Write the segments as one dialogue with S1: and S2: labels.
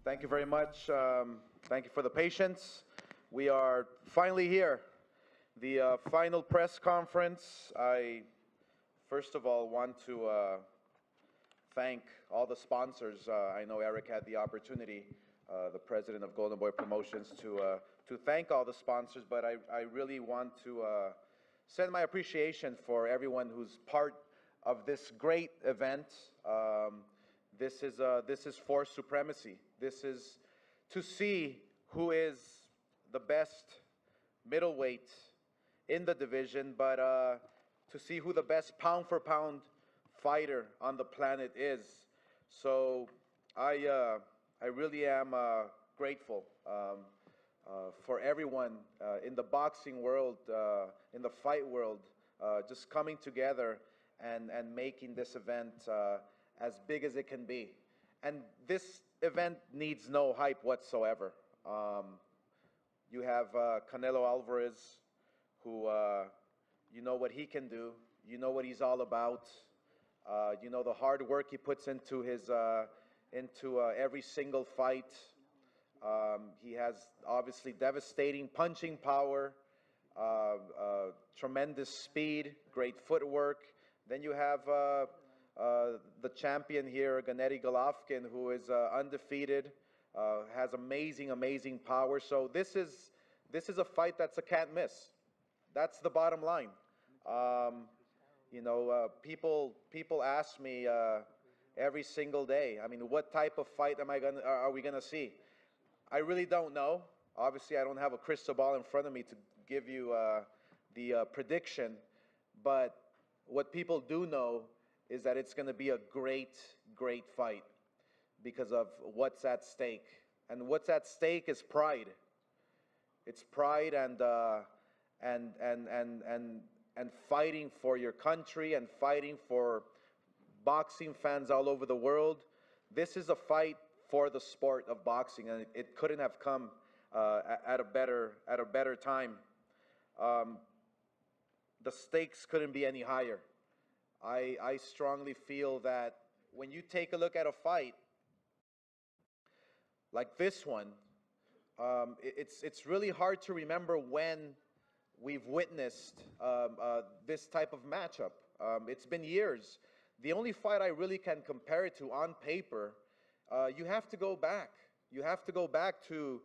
S1: Thank you very much. Thank you for the patience. We are finally here. The final press conference. I, first of all, want to thank all the sponsors. I know Eric had the opportunity, the president of Golden Boy Promotions, to thank all the sponsors, but I really want to send my appreciation for everyone who's part of this great event. This is for supremacy. This is to see who is the best middleweight in the division, but to see who the best pound-for-pound fighter on the planet is. So I really am grateful for everyone in the boxing world, in the fight world, just coming together and making this event as big as it can be. And this event needs no hype whatsoever. You have Canelo Alvarez, who you know what he can do, you know what he's all about, you know the hard work he puts into his every single fight. He has obviously devastating punching power, tremendous speed, great footwork. Then you have the champion here, Gennady Golovkin, who is undefeated, has amazing power. So this is a fight that's a can't miss. That's the bottom line. You know, people ask me every single day, I mean, what type of fight are we gonna see? I really don't know. Obviously, I don't have a crystal ball in front of me to give you the prediction, but what people do know is that it's going to be a great fight because of what's at stake. And what's at stake is pride. It's pride and fighting for your country and fighting for boxing fans all over the world. This is a fight for the sport of boxing, and it couldn't have come at a better time. The stakes couldn't be any higher. I strongly feel that when you take a look at a fight like this one, it's really hard to remember when we've witnessed this type of matchup. It's been years. The only fight I really can compare it to on paper, you have to go back. You have to go back to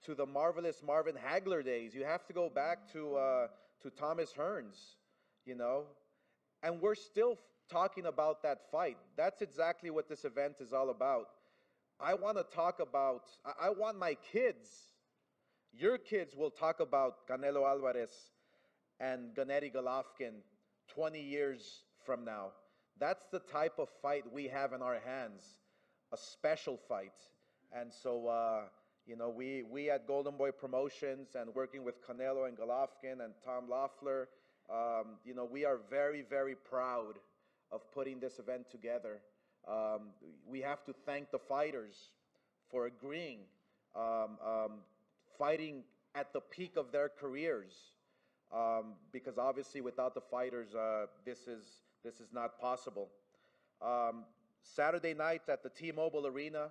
S1: the marvelous Marvin Hagler days. You have to go back to Thomas Hearns, you know. And we're still talking about that fight. That's exactly what this event is all about. I want to talk about, I want my kids, your kids will talk about Canelo Alvarez and Gennady Golovkin 20 years from now. That's the type of fight we have in our hands, a special fight. And so, you know, we at Golden Boy Promotions and working with Canelo and Golovkin and Tom Loeffler, you know, we are very proud of putting this event together. We have to thank the fighters for agreeing, fighting at the peak of their careers, because obviously without the fighters, this is not possible. Saturday night at the T-Mobile Arena,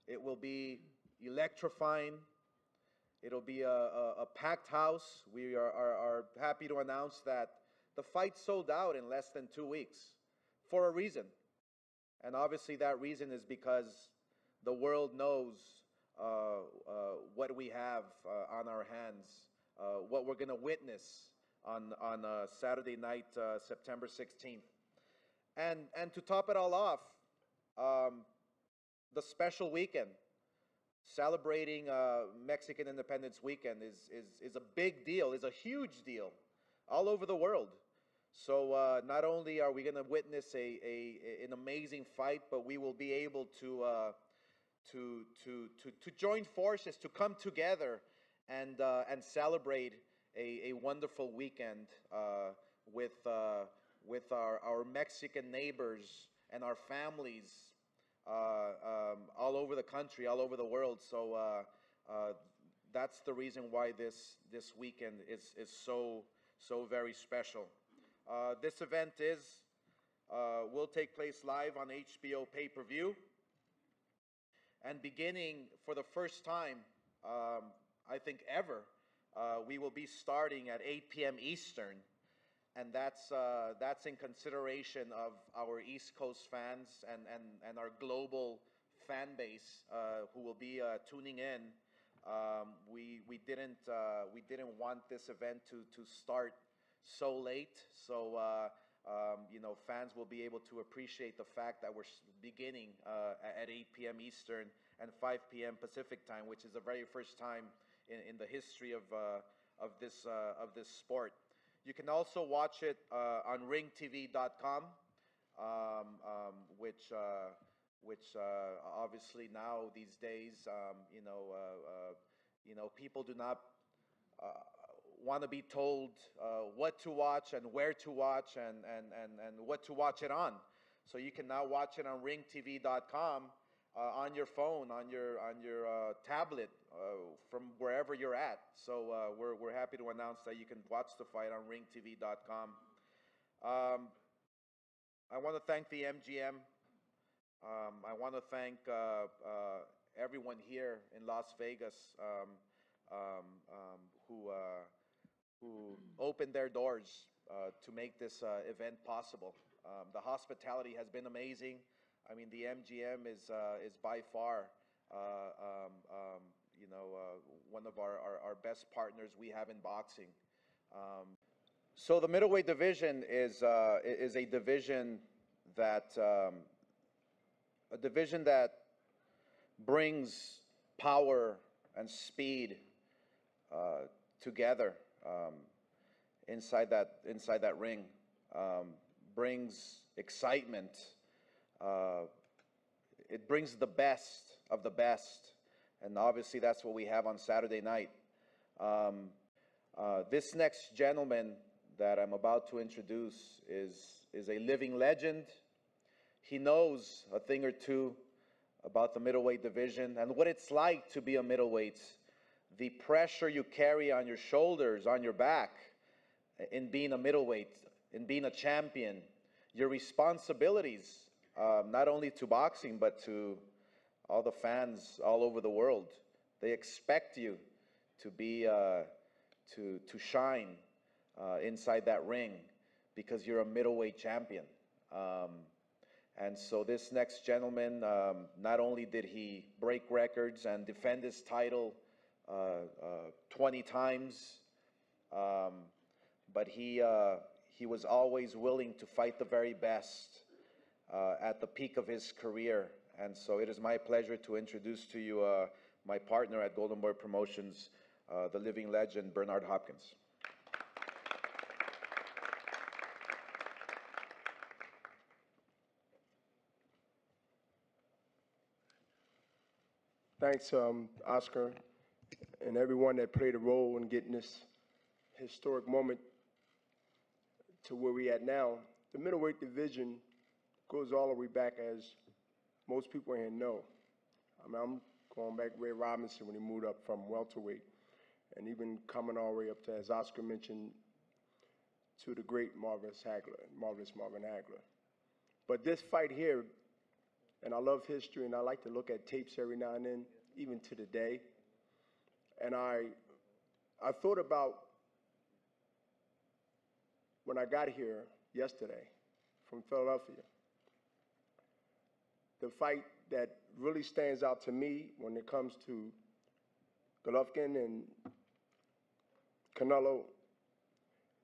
S1: it will be electrifying. It'll be a packed house. We are happy to announce that the fight sold out in less than 2 weeks for a reason. And obviously that reason is because the world knows what we have on our hands, what we're going to witness on Saturday night, September 16th. And to top it all off, the special weekend, celebrating Mexican Independence Weekend is a big deal, is a huge deal all over the world. So not only are we going to witness an amazing fight, but we will be able to join forces, to come together and celebrate a wonderful weekend with our Mexican neighbors and our families all over the country, all over the world. So that's the reason why this weekend is so very special. This event will take place live on HBO pay-per-view, And beginning for the first time, I think ever, we will be starting at 8 p.m. Eastern. And that's in consideration of our East Coast fans and our global fan base who will be tuning in. We didn't want this event to start so late, so you know, fans will be able to appreciate the fact that we're beginning at 8 p.m. Eastern and 5 p.m. Pacific time, which is the very first time in the history of this sport. You can also watch it on ringtv.com, which obviously now these days, you know, people do not want to be told what to watch and where to watch and what to watch it on. So you can now watch it on ringtv.com on your phone, on your tablet, from wherever you're at. So we're happy to announce that you can watch the fight on ringtv.com. I want to thank the MGM. I want to thank everyone here in Las Vegas who opened their doors to make this event possible. The hospitality has been amazing. I mean, the MGM is by far, you know, one of our best partners we have in boxing. So the middleweight division is a division that brings power and speed together inside that ring, brings excitement. It brings the best of the best, and obviously that's what we have on Saturday night. This next gentleman that I'm about to introduce is a living legend. He knows a thing or two about the middleweight division and what it's like to be a middleweight, the pressure you carry on your shoulders, on your back, in being a middleweight, in being a champion, your responsibilities, not only to boxing, but to all the fans all over the world. They expect you to be, to shine inside that ring because you're a middleweight champion. And so this next gentleman, not only did he break records and defend his title 20 times, but he was always willing to fight the very best at the peak of his career. And so it is my pleasure to introduce to you my partner at Golden Boy Promotions, the living legend, Bernard Hopkins.
S2: Thanks, Oscar, and everyone that played a role in getting this historic moment to where we at now. The middleweight division goes all the way back, as most people here know. I mean, I'm going back Ray Robinson when he moved up from welterweight, and even coming all the way up to, as Oscar mentioned, to the great marvelous Marvin Hagler. But this fight here, and I love history, and I like to look at tapes every now and then, even to the day. And I thought about when I got here yesterday from Philadelphia, the fight that really stands out to me when it comes to Golovkin and Canelo,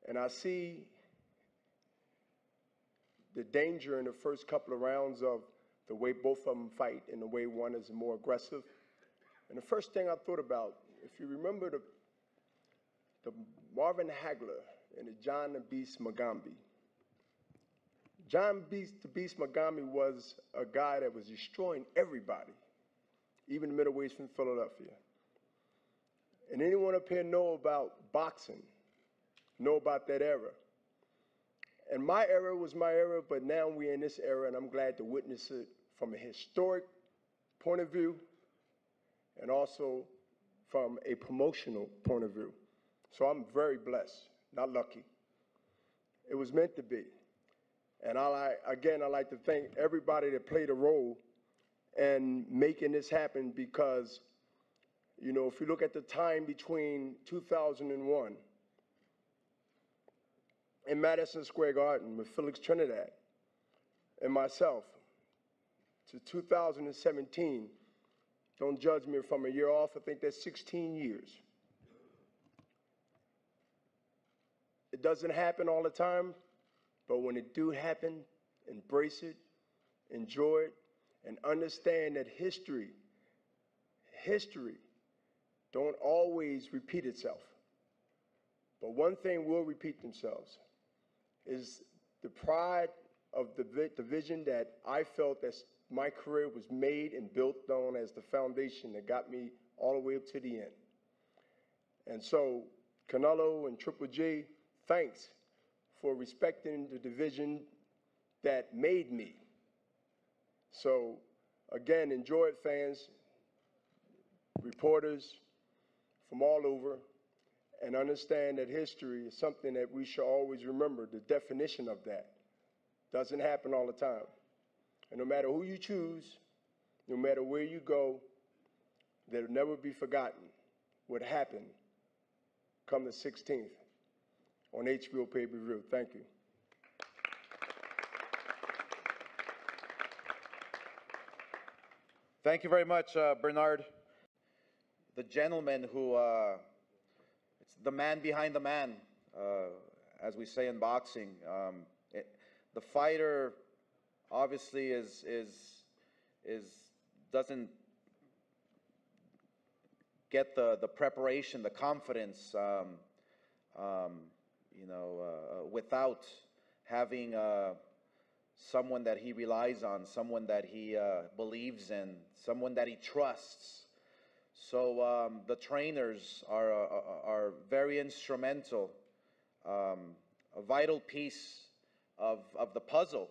S2: and I see the danger in the first couple of rounds of the way both of them fight and the way one is more aggressive. And the first thing I thought about, if you remember the Marvin Hagler and the John the Beast Mugambi. John the Beast Mugambi was a guy that was destroying everybody, even the middleweights from Philadelphia. And anyone up here know about boxing, know about that era. And my era was my era, but now we're in this era, and I'm glad to witness it from a historic point of view and also from a promotional point of view. So I'm very blessed, not lucky. It was meant to be. And I'd like to thank everybody that played a role and making this happen because, you know, if you look at the time between 2001 in Madison Square Garden with Felix Trinidad and myself to 2017, don't judge me if I'm a year off, I think that's 16 years. It doesn't happen all the time, but when it do happen, embrace it, enjoy it, and understand that history don't always repeat itself. But one thing will repeat themselves is the pride of the vision that I felt that my career was made and built on as the foundation that got me all the way up to the end. And so, Canelo and Triple G, thanks for respecting the division that made me. So, again, enjoy it, fans, reporters from all over, and understand that history is something that we should always remember. The definition of that doesn't happen all the time. And no matter who you choose, no matter where you go, that'll never be forgotten what happened come the 16th on HBO pay-per-view. Thank you.
S1: Thank you very much, Bernard. The gentleman who, it's the man behind the man, as we say in boxing. The fighter obviously doesn't get the preparation, the confidence, without having someone that he relies on, someone that he believes in, someone that he trusts. So the trainers are very instrumental, a vital piece of the puzzle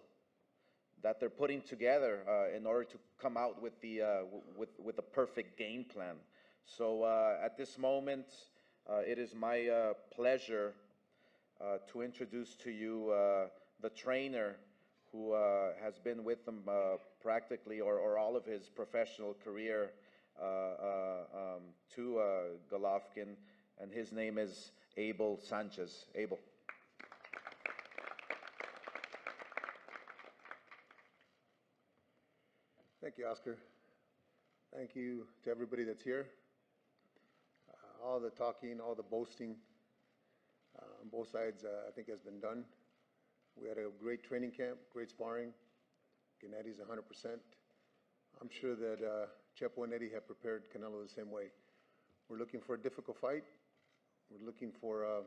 S1: that they're putting together in order to come out with the perfect game plan. So at this moment, it is my pleasure to introduce to you the trainer who has been with them practically or all of his professional career to Golovkin, and his name is Abel Sanchez. Abel.
S3: Thank you, Oscar. Thank you to everybody that's here. All the talking, all the boasting on both sides, I think has been done. We had a great training camp, great sparring. Gennady's 100%. I'm sure that Chepo and Eddie have prepared Canelo the same way. We're looking for a difficult fight. We're looking for a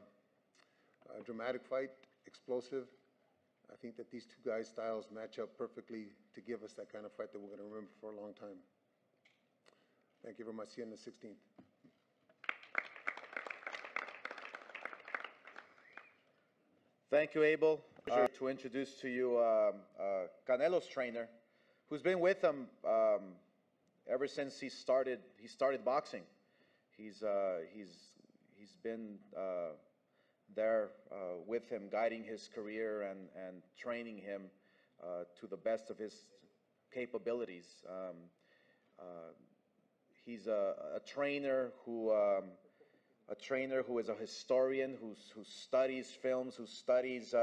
S3: dramatic fight, explosive. I think that these two guys' styles match up perfectly to give us that kind of fight that we're going to remember for a long time. Thank you very much. See you on the 16th.
S1: Thank you, Abel. To introduce to you Canelo's trainer, who's been with him ever since he started boxing. He's been there with him, guiding his career and training him to the best of his capabilities. He's a trainer who is a historian, who studies films, who studies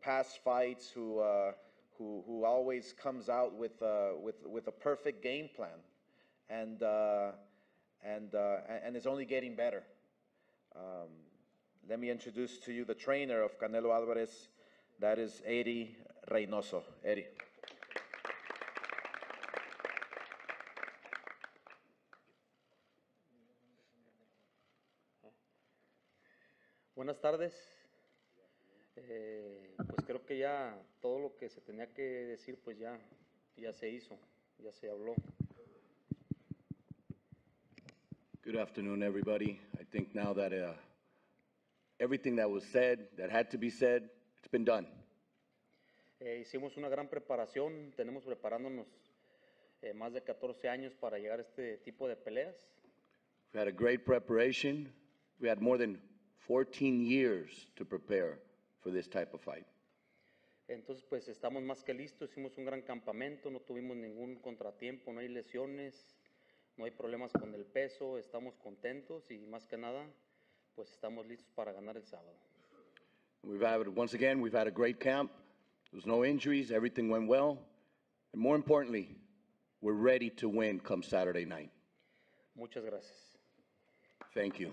S1: past fights, who always comes out with a perfect game plan, and is only getting better. Let me introduce to you the trainer of Canelo Alvarez. That is Eddie Reynoso. Eddie.
S4: Buenas tardes. Pues creo que ya todo lo que se tenía que decir, pues ya se hizo, ya se habló.
S5: Good afternoon, everybody. I think now that everything that was said, that had to be said, it's been done.
S4: Hicimos una gran preparación, tenemos preparándonos más de 14 años para llegar a este tipo de peleas.
S5: We had a great preparation. We had more than 14 years to prepare for this type of fight.
S4: Entonces, pues estamos más que listos, hicimos un gran campamento, no tuvimos ningún contratiempo, no hay lesiones, no hay problemas con el peso, estamos contentos y más que nada, pues estamos listos para ganar el sábado.
S5: Once again, we've had a great camp. There's no injuries, everything went well. And more importantly, we're ready to win come Saturday night.
S4: Muchas gracias.
S5: Thank you.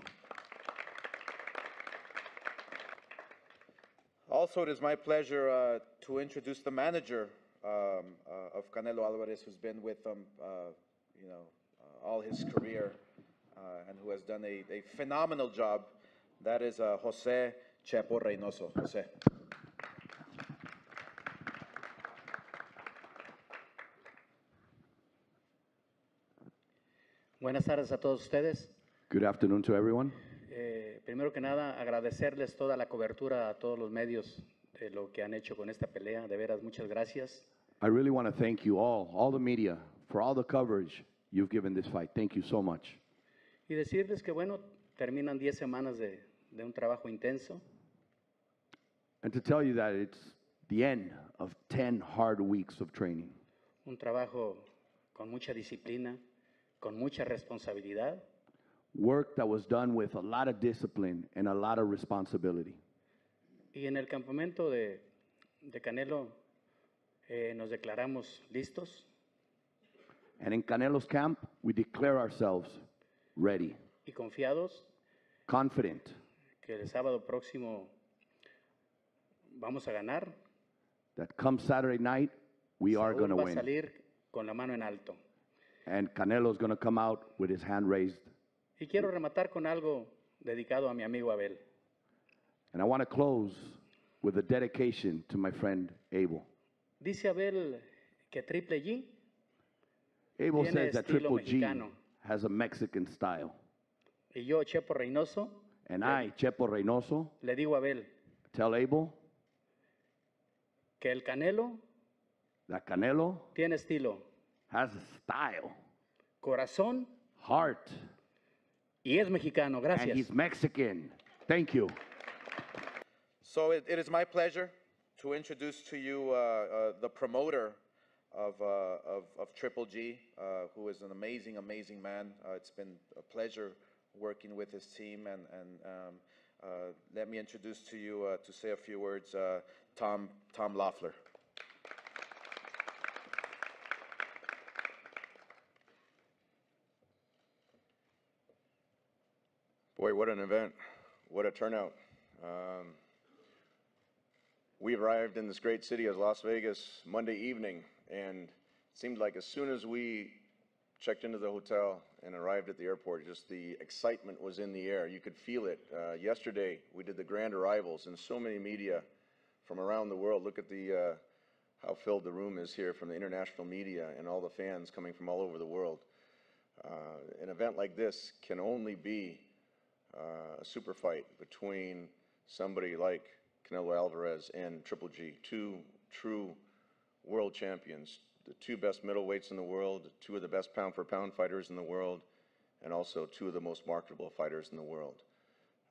S1: Also, it is my pleasure to introduce the manager of Canelo Alvarez, who's been with him, all his career, and who has done a phenomenal job. That is Jose Chepo Reynoso. Jose.
S6: Buenas tardes a todos ustedes.
S7: Good afternoon to everyone.
S6: Primero que nada, agradecerles toda la cobertura a todos los medios de lo que han hecho con esta pelea. De veras, muchas gracias.
S7: I really want to thank you all the media, for all the coverage you've given this fight. Thank you so much.
S6: Y decirles que, bueno, terminan 10 semanas de un trabajo intenso.
S7: And to tell you that it's the end of 10 hard weeks of training.
S6: Un trabajo con mucha disciplina, con mucha responsabilidad.
S7: Work that was done with a lot of discipline and a lot of responsibility.
S6: Y en el campamento de Canelo nos declaramos listos.
S7: And in Canelo's camp, we declare ourselves ready,
S6: Y confiados
S7: confident
S6: que el sábado próximo vamos a ganar.
S7: that come Saturday night, we are going to
S6: Saúl va a
S7: win.
S6: salir con la mano en alto.
S7: And Canelo's going to come out with his hand raised.
S6: Y quiero rematar con algo dedicado a mi amigo Abel.
S7: And I want to close with a dedication to my friend Abel.
S6: Dice Abel que Triple G
S7: Abel
S6: Tiene
S7: says that
S6: estilo
S7: Triple G
S6: mexicano.
S7: has a Mexican style.
S6: y yo, Chepo Reynoso,
S7: And I, Chepo Reynoso,
S6: le digo a Abel
S7: tell Abel
S6: que el Canelo
S7: that Canelo
S6: tiene estilo,
S7: has a style,
S6: corazón
S7: heart,
S6: y es mexicano.
S7: and
S6: Gracias.
S7: he's Mexican. Thank you.
S1: So it is my pleasure to introduce to you the promoter of Triple G, who is an amazing, amazing man. It's been a pleasure working with his team, and let me introduce to you, to say a few words, Tom Loeffler.
S8: Boy, what an event. What a turnout. We arrived in this great city of Las Vegas Monday evening, and it seemed like as soon as we checked into the hotel and arrived at the airport, just the excitement was in the air. You could feel it. Yesterday, we did the grand arrivals, and so many media from around the world. Look at the how filled the room is here from the international media and all the fans coming from all over the world. An event like this can only be a super fight between somebody like Canelo Alvarez and Triple G, two true world champions, the two best middleweights in the world, two of the best pound-for-pound fighters in the world, and also two of the most marketable fighters in the world.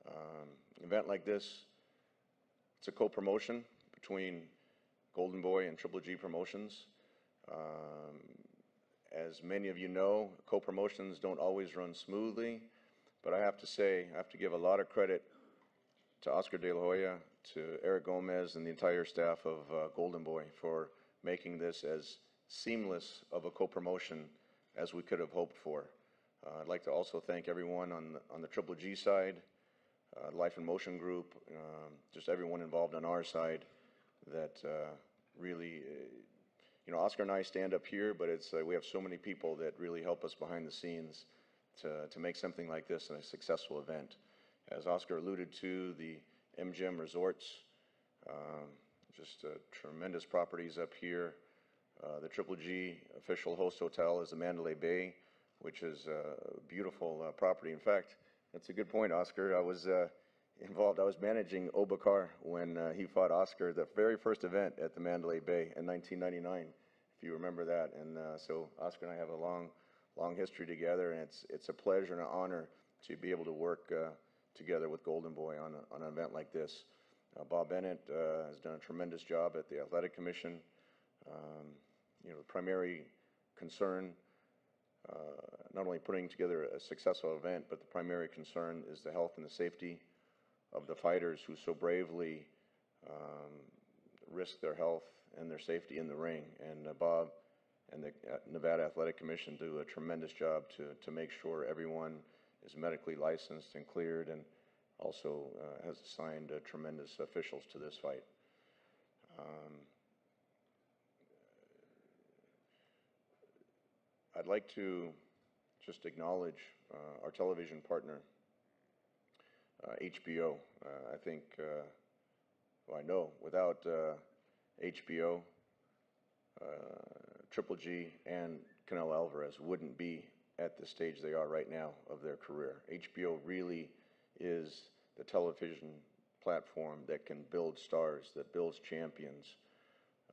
S8: An event like this, it's a co-promotion between Golden Boy and Triple G Promotions. As many of you know, co-promotions don't always run smoothly, but I have to say, I have to give a lot of credit to Oscar De La Hoya, to Eric Gomez, and the entire staff of Golden Boy for making this as seamless of a co-promotion as we could have hoped for. I'd like to also thank everyone on the Triple G side, Life in Motion Group, just everyone involved on our side that really, Oscar and I stand up here, but it's we have so many people that really help us behind the scenes to make something like this a successful event. As Oscar alluded to, the MGM Resorts, just tremendous properties up here. The Triple G official host hotel is the Mandalay Bay, which is a beautiful property. In fact, that's a good point, Oscar. I was involved. I was managing Obakar when he fought Oscar, the very first event at the Mandalay Bay in 1999, if you remember that. And so Oscar and I have a long history together, and it's a pleasure and an honor to be able to work together with Golden Boy on an event like this. Bob Bennett has done a tremendous job at the Athletic Commission. You know, the primary concern, not only putting together a successful event, but the primary concern is the health and the safety of the fighters who so bravely risk their health and their safety in the ring. And Bob and the Nevada Athletic Commission do a tremendous job to make sure everyone is medically licensed and cleared, and also has assigned tremendous officials to this fight. I'd like to just acknowledge our television partner, HBO. I think, well, I know without HBO, Triple G and Canelo Alvarez wouldn't be at the stage they are right now of their career. HBO really is the television platform that can build stars, that builds champions.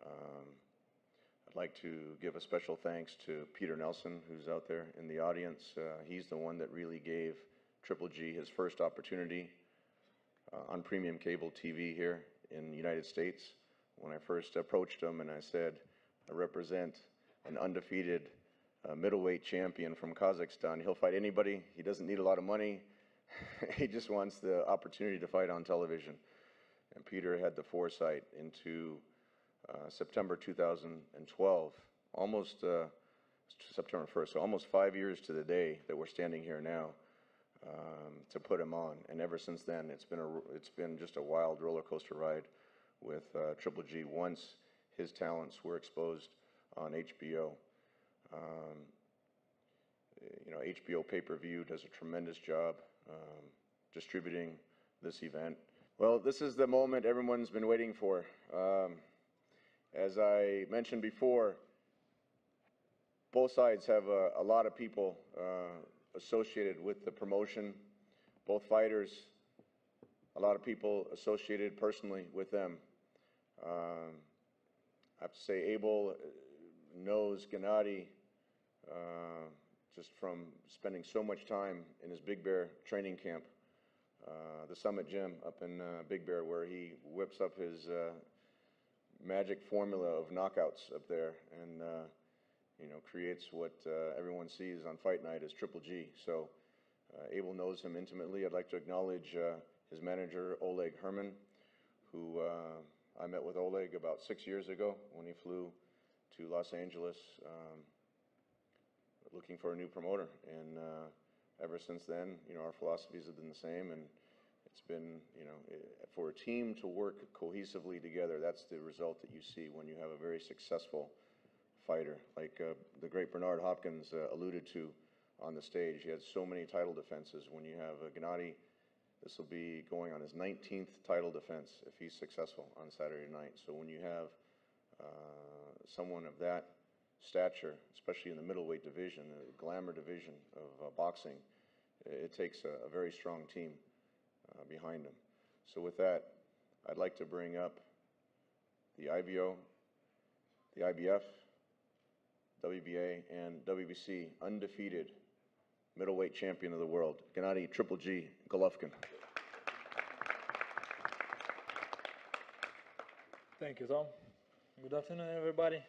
S8: I'd like to give a special thanks to Peter Nelson, who's out there in the audience. He's the one that really gave Triple G his first opportunity on premium cable TV here in the United States. When I first approached him and I said, I represent an undefeated middleweight champion from Kazakhstan. He'll fight anybody. He doesn't need a lot of money. He just wants the opportunity to fight on television. And Peter had the foresight into September 2012, almost September 1st, so almost 5 years to the day that we're standing here now, to put him on. And ever since then, it's been just a wild roller coaster ride with Triple G once his talents were exposed on HBO. You know, HBO pay-per-view does a tremendous job distributing this event. Well, this is the moment everyone's been waiting for. As I mentioned before, both sides have a lot of people associated with the promotion. Both fighters, a lot of people associated personally with them. I have to say, Abel knows Gennady just from spending so much time in his Big Bear training camp, the Summit Gym up in Big Bear, where he whips up his magic formula of knockouts up there, and you know, creates what everyone sees on fight night as Triple G. So Abel knows him intimately. I'd like to acknowledge his manager, Oleg Herman, who I met with Oleg about 6 years ago when he flew to Los Angeles looking for a new promoter. And ever since then, you know, our philosophies have been the same, and it's been, you know, for a team to work cohesively together, that's the result that you see when you have a very successful fighter. Like the great Bernard Hopkins alluded to on the stage, he had so many title defenses. When you have Gennady, this will be going on his 19th title defense if he's successful on Saturday night. So when you have someone of that stature, especially in the middleweight division, the glamour division of boxing, it takes a very strong team behind him. So with that, I'd like to bring up the IBO, the IBF, WBA, and WBC undefeated middleweight champion of the world, Gennady Triple G Golovkin.
S9: Thank you, Tom. Good afternoon, everybody.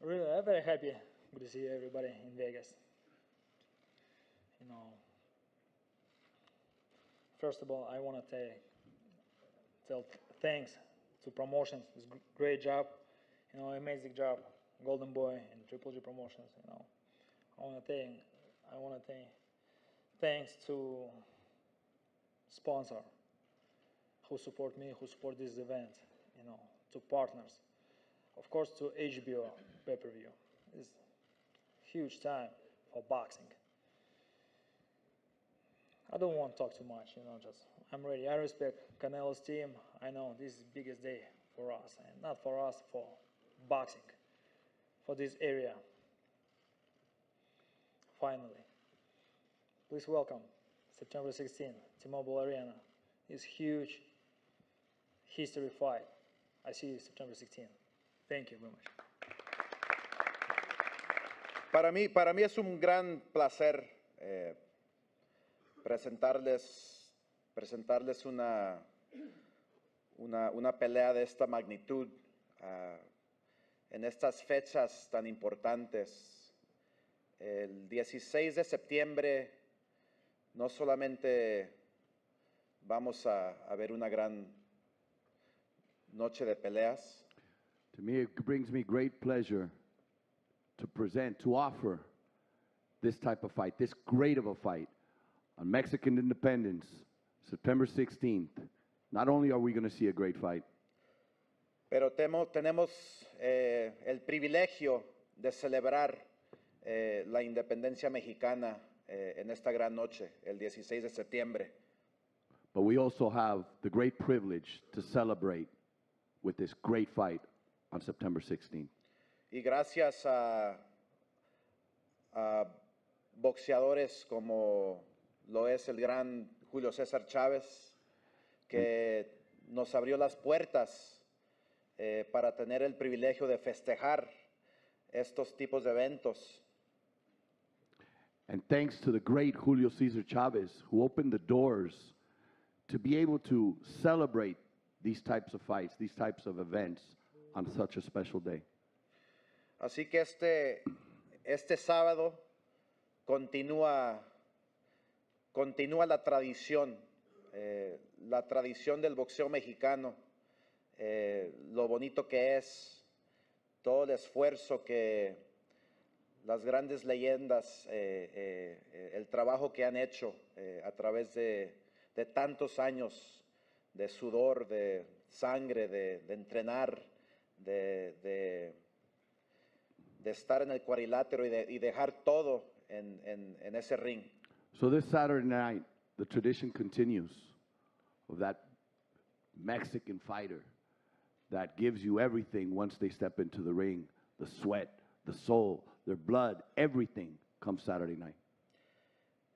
S9: Really, I'm very happy. Good to see everybody in Vegas. You know, first of all, I want to tell thanks to promotions. It's a great job, you know, amazing job, Golden Boy and Triple G Promotions. You know, I want to thank thanks to sponsor who support me, who support this event. You know, to partners, of course, to HBO pay-per-view. It's huge time for boxing. I don't want to talk too much, you know, just I'm ready. I respect Canelo's team. I know this is the biggest day for us, and not for us, for boxing, for this area. Finally, please welcome September 16th, T-Mobile Arena. It's huge history fight. I see you September 16th. Thank you very much.
S1: Para mí es un gran placer presentarles una pelea de esta magnitud en estas fechas tan importantes. El 16 de septiembre no solamente vamos a ver una gran noche de peleas.
S7: To me, it brings me great pleasure to present, to offer this type of fight, this great of a fight on Mexican independence, September 16th. Not only are we going to see a great fight,
S1: Pero tenemos el privilegio de celebrar la independencia mexicana en esta gran noche, el 16 de septiembre.
S7: but we also have the great privilege to celebrate with this great fight on September 16th.
S1: Y gracias a boxeadores como lo es el gran Julio César Chávez, que nos abrió las puertas para tener el privilegio de festejar estos tipos de eventos.
S7: And thanks to the great Julio Cesar Chavez, who opened the doors to be able to celebrate these types of fights, these types of events on such a special day.
S1: Así que este sábado continúa la tradición del boxeo mexicano, lo bonito que es, todo el esfuerzo que las grandes leyendas, el trabajo que han hecho a través de tantos años de sudor, de sangre, de entrenar, de estar en el cuadrilátero y dejar todo en ese ring.
S7: So this Saturday night, the tradition continues of that Mexican fighter that gives you everything once they step into the ring, the sweat, the soul, their blood, everything comes Saturday night.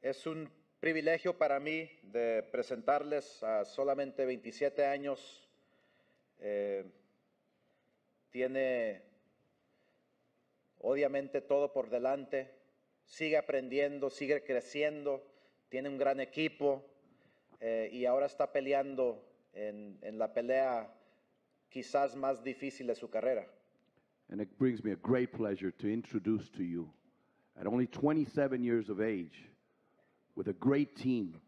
S1: Es un privilegio para mí de presentarles a solamente 27 años. Tiene obviamente todo por delante, sigue aprendiendo, sigue creciendo, tiene un gran equipo y ahora está peleando en la pelea quizás más difícil de su carrera.
S7: And it brings me a great pleasure to introduce to you, at only 27 years of age, with a great team,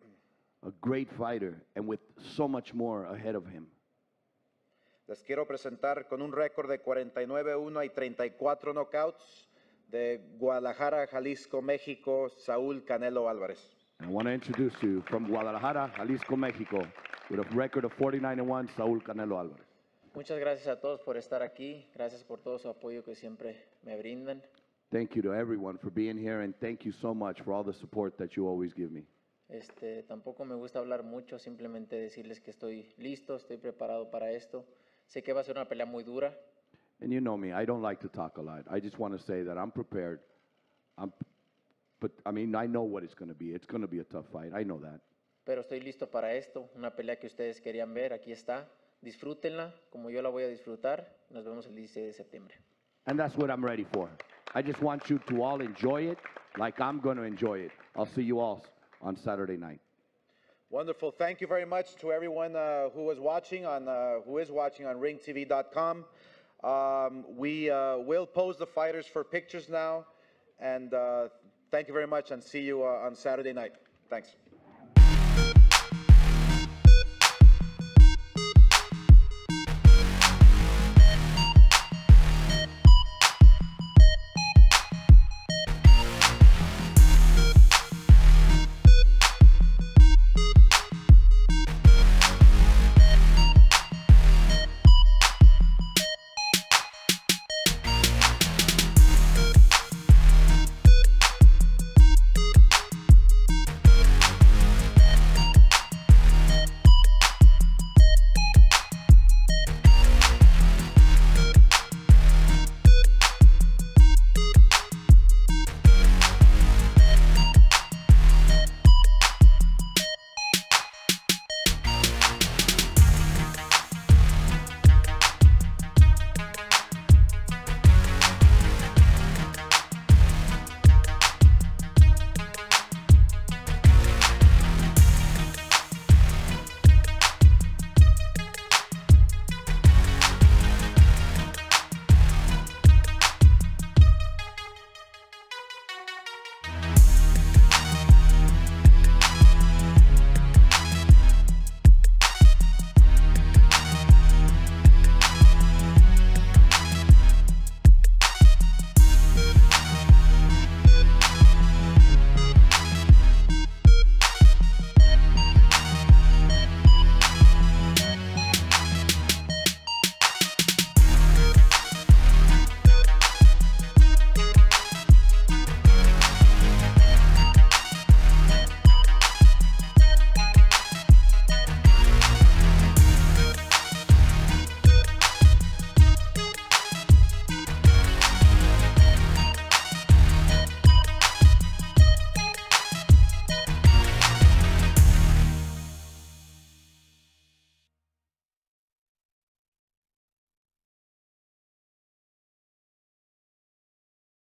S7: a great fighter, and with so much more ahead of him.
S1: Les quiero presentar con un récord de 49-1 y 34 knockouts de Guadalajara, Jalisco, México, Saúl Canelo Alvarez.
S7: I want to introduce you from Guadalajara, Jalisco, Mexico, with a record of 49-1, Saúl Canelo Alvarez.
S10: Muchas gracias a todos por estar aquí. Gracias por todo su apoyo que siempre me brindan.
S7: Thank you to everyone for being here, and thank you so much for all the support that you always give me.
S10: Tampoco me gusta hablar mucho, simplemente decirles que estoy listo, estoy preparado para esto. Sé que va a ser una pelea muy dura.
S7: And you know me, I don't like to talk a lot. I just want to say that I'm prepared. But I mean, I know what it's going to be. It's going to be a tough fight. I know that.
S10: Pero estoy listo para esto, una pelea que ustedes querían ver, aquí está. Disfrútenla como yo la voy a disfrutar. Nos vemos el 16 de septiembre.
S7: And that's what I'm ready for. I just want you to all enjoy it like I'm going to enjoy it. I'll see you all on Saturday night.
S1: Wonderful. Thank you very much to everyone who is watching on ringtv.com. We will pose the fighters for pictures now. And thank you very much, and see you on Saturday night. Thanks.